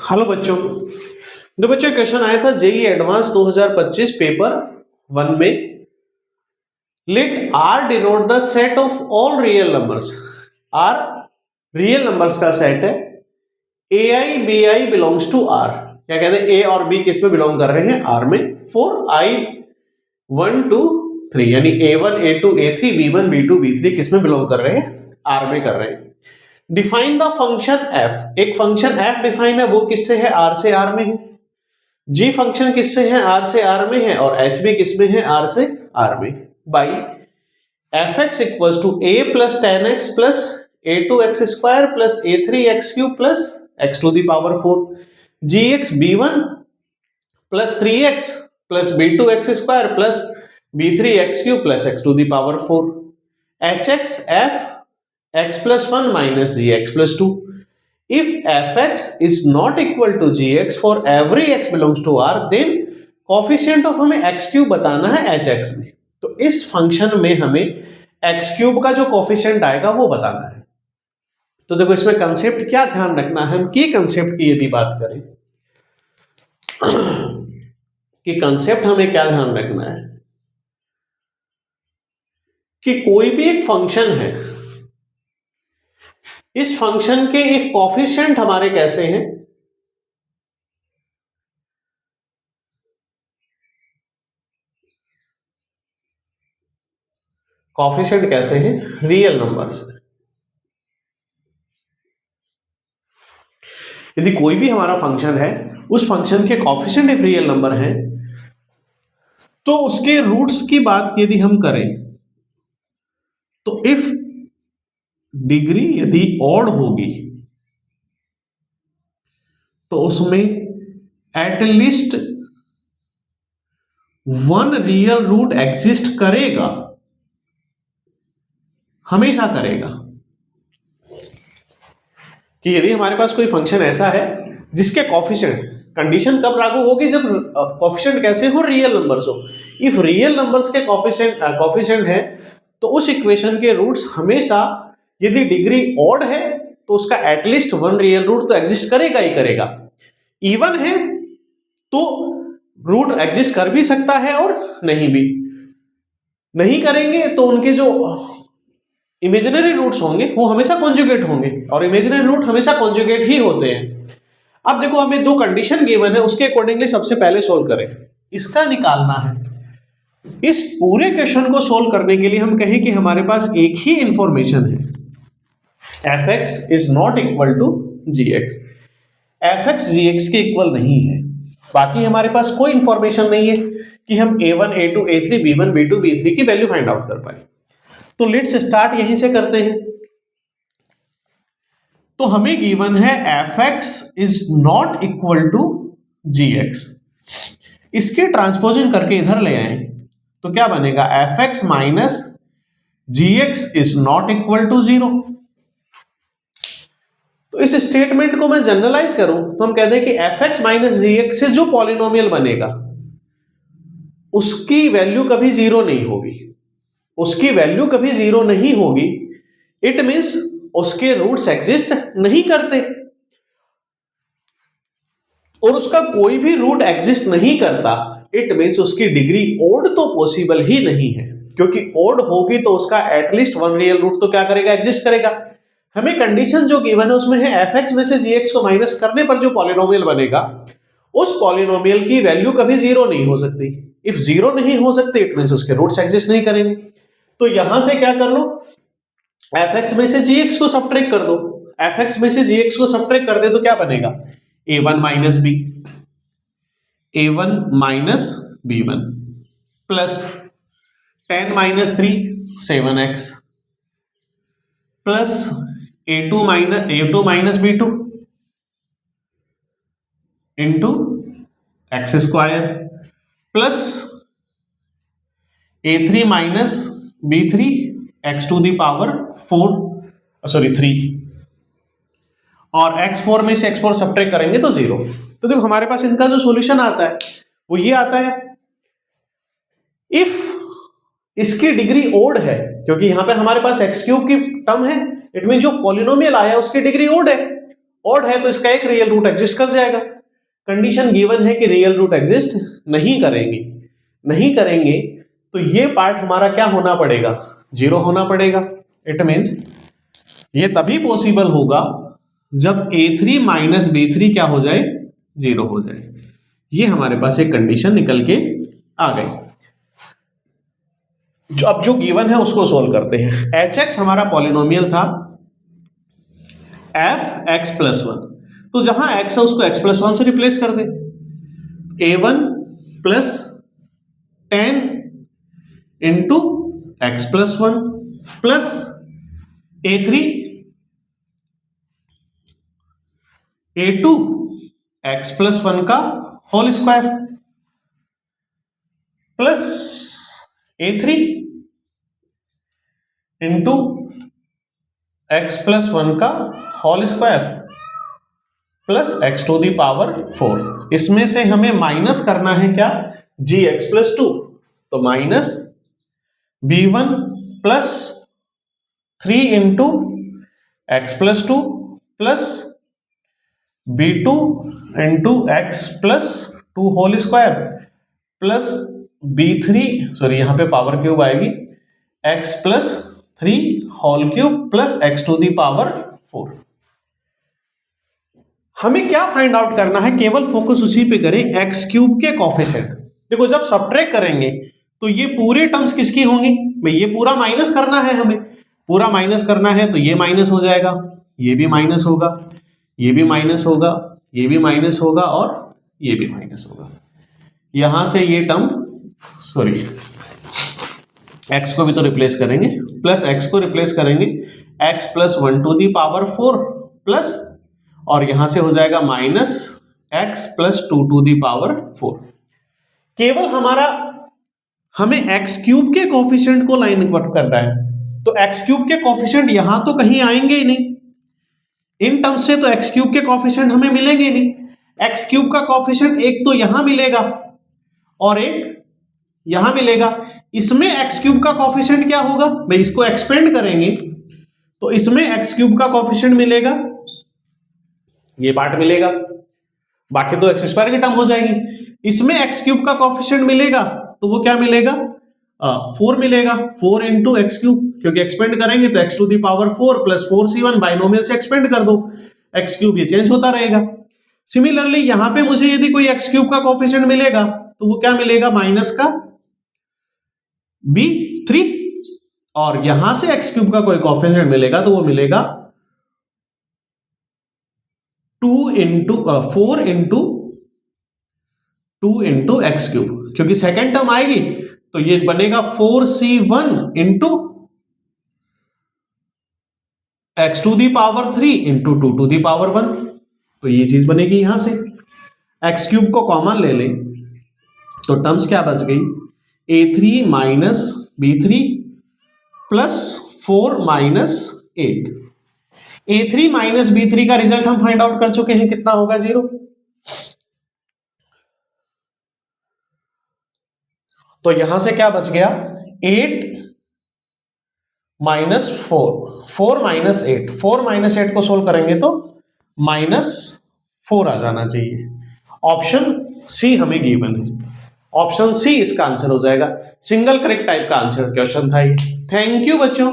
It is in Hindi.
हेलो बच्चों। तो बच्चों क्वेश्चन आया था जेई एडवांस 2025 पेपर 1 में। Let R denote the set of all real numbers. R real numbers का सेट है। A I B I belongs to R. क्या कहते हैं, ए और बी किस में बिलोंग कर रहे हैं, आर में। फॉर आई 1 2 3 यानी A1 A2 A3 B1 B2 B3 किस में बिलोंग कर रहे हैं, आर में कर रहे हैं। Define the function F. एक फंक्शन एफ डिफाइन है, वो किससे है, आर से आर में है। जी फंक्शन किससे है, आर से आर में है। और एच भी किस में है, आर से आर में। By F X equal to A plus 10x plus a2x² plus a3x³ plus x⁴ G X b1 plus 3x plus b2x² plus b3x³ plus x⁴ H X F x plus 1 minus gx plus 2. If fx is not equal to gx for every x belongs to r, then coefficient of हमें x³ बताना है hx में। तो इस फंक्शन में हमें x³ का जो कोफिशिएंट आएगा वो बताना है। तो देखो इसमें कंसेप्ट क्या ध्यान रखना है, हम की कंसेप्ट की यदि बात करें कि कंसेप्ट हमें क्या ध्यान रखना है कि कोई भी एक फंक्शन है, इस फंक्शन के इफ कोफिशिएंट हमारे कैसे हैं, कोफिशिएंट कैसे हैं, रियल नंबर्स। यदि कोई भी हमारा फंक्शन है, उस फंक्शन के कोफिशिएंट इफ रियल नंबर हैं, तो उसके रूट्स की बात यदि हम करें तो इफ डिग्री यदि ऑड होगी तो उसमें एटलीस्ट 1 रियल रूट एग्जिस्ट करेगा, हमेशा करेगा। कि यदि हमारे पास कोई फंक्शन ऐसा है जिसके कोफिशिएंट, कंडीशन कब लागू होगी, जब कोफिशिएंट कैसे हो, रियल नंबर्स हो। इफ रियल नंबर्स के कोफिशिएंट है तो उस इक्वेशन के रूट्स हमेशा, यदि डिग्री ऑड है तो उसका एटलीस्ट 1 रियल रूट तो एग्जिस्ट करेगा ही करेगा। इवन है तो रूट एग्जिस्ट कर भी सकता है और नहीं भी। नहीं करेंगे तो उनके जो इमेजिनरी रूट्स होंगे वो हमेशा कॉन्जुगेट होंगे, और इमेजिनरी रूट हमेशा कॉन्जुगेट ही होते हैं। अब देखो हमें दो कंडीशन गिवन है, उसके अकॉर्डिंगली सबसे पहले सोल्व करें। इसका निकालना है। इस पूरे क्वेश्चन को सोल्व करने के लिए हम कहें कि हमारे पास एक ही इंफॉर्मेशन है, fx is not equal to gx। fx gx के इक्वल नहीं है। बाकी हमारे पास कोई इंफॉर्मेशन नहीं है कि हम a1 a2 a3 b1 b2 b3 की वैल्यू फाइंड आउट कर पाए। तो लेट्स स्टार्ट यहीं से करते हैं। तो हमें गिवन है fx is not equal to gx। इसके ट्रांसपोजिंग करके इधर ले आए तो क्या बनेगा, fx minus gx is not equal to 0। तो इस स्टेटमेंट को मैं जनरलाइज करूं तो हम कहते हैं कि fx माइनस gx से जो पॉलिनोमियल बनेगा उसकी वैल्यू कभी 0 नहीं होगी। उसकी वैल्यू कभी 0 नहीं होगी, इट मींस उसके रूट्स एग्जिस्ट नहीं करते। और उसका कोई भी रूट एग्जिस्ट नहीं करता, इट मींस उसकी डिग्री ओड तो पॉसिबल ही नहीं है, क्योंकि ओड होगी तो उसका एटलीस्ट 1 रियल रूट तो क्या करेगा, एग्जिस्ट करेगा। हमें कंडीशन जो गिवन है उसमें है fx में से gx को माइनस करने पर जो पॉलिनोमियल बनेगा उस पॉलिनोमियल की वैल्यू कभी 0 नहीं हो सकती। इफ 0 नहीं हो सकती इट मींस उसके रूट्स एग्जिस्ट नहीं करेंगे। तो यहां से क्या कर लो, fx में से gx को सब्ट्रैक्ट कर दो। fx में से gx को सब्ट्रैक्ट कर दे तो क्या बनेगा, a1 minus b, a1 minus b1 plus 10 minus 3 7x plus a2 minus b2 into x² plus a3 minus b3 3 और x4 में से x4 सब्ट्रैक्ट करेंगे तो 0। तो देखो हमारे पास इनका जो सॉल्यूशन आता है वो ये आता है, इफ इसकी डिग्री ओड है, क्योंकि यहां पर हमारे पास x³ की टर्म है, इट मीन जो पॉलिनोमियल आया उसकी डिग्री ओड है, ऑड है तो इसका एक रियल रूट एग्जिस्ट कर जाएगा। कंडीशन गिवन है कि रियल रूट एग्जिस्ट नहीं करेंगे तो ये पार्ट हमारा क्या होना पड़ेगा, 0 होना पड़ेगा। इट मींस ये तभी पॉसिबल होगा जब a3 माइनस b3 क्या हो जाए, 0 हो जाए। ये हमारे पास एक कंडीशन निकल के आ गई। अब जो गिवन है उसको सोल्व करते हैं। hx हमारा पॉलिनोमियल था f(x+1), तो जहां x है उसको x+1 से रिप्लेस कर दे। a1 plus 10 into x+1 plus a3 a2 x+1 का whole square plus a3 into x+1 का होल स्क्वायर प्लस x⁴। इसमें से हमें माइनस करना है क्या, gx+2, तो minus b1 plus 3 into x+2 plus b2 into x+2 whole square plus b3, sorry यहां पे पावर क्यूब आएगी, x+3 whole cube plus x⁴। हमें क्या फाइंड आउट करना है, केवल फोकस उसी पे करें, x³ के कोफिशिएंट। देखो जब सब्ट्रैक्ट करेंगे तो ये पूरे टर्म्स किसकी होंगी भाई, ये पूरा माइनस करना है, हमें पूरा माइनस करना है तो ये माइनस हो जाएगा, ये भी माइनस होगा, ये भी माइनस होगा, ये भी माइनस होगा और ये भी माइनस होगा। यहां से ये टर्म, सॉरी x को भी तो रिप्लेस करेंगे, प्लस x को रिप्लेस करेंगे x+1⁴ प्लस, और यहां से हो जाएगा माइनस x+2⁴। केवल हमें x³ के कोफिशिएंट को लाइन वर्क करना है, तो x³ के कोफिशिएंट यहां तो कहीं आएंगे ही नहीं, इन टर्म्स से तो x³ के कोफिशिएंट हमें मिलेंगे नहीं। x³ का कोफिशिएंट एक तो यहां मिलेगा और एक यहां मिलेगा। इसमें x³ का कोफिशिएंट क्या होगा भाई, इसको एक्सपेंड करेंगे तो इसमें x³ का कोफिशिएंट मिलेगा, ये पार्ट मिलेगा, बाकी तो x² की टर्म हो जाएगी। इसमें x³ का कोफिशिएंट मिलेगा तो वो क्या मिलेगा, 4 मिलेगा, 4 इंटू x³, क्योंकि एक्सपेंड करेंगे तो x⁴ प्लस 4c1 बाइनोमियल से एक्सपेंड कर दो, x³ ये चेंज होता रहेगा। सिमिलरली यहां पे मुझे यदि कोई x³ का कोफिशिएंट मिलेगा तो वो क्या मिलेगा, माइनस का b3, और यहां से x³ का कोई कोफिशिएंट मिलेगा तो वो मिलेगा 4 इंटू 2 इंटू x³, क्योंकि सेकेंड टर्म आएगी तो ये बनेगा 4c1 इंटू x⁴ इंटू 2⁴ तो ये चीज बनेगी। यहां से x³ को कॉमन ले लें तो टर्म्स क्या बच गई, a3 minus b3 plus 4 minus 8। a3 minus b3 का रिजल्ट हम फाइंड आउट कर चुके हैं, कितना होगा, 0। तो यहां से क्या बच गया, 8 माइनस 4 माइनस 8, 4 माइनस 8 को सोल्व करेंगे तो -4 आ जाना चाहिए। ऑप्शन सी हमें गिवन है, ऑप्शन सी इसका आंसर हो जाएगा। सिंगल करेक्ट टाइप का आंसर क्वेश्चन था ये। थैंक यू बच्चों।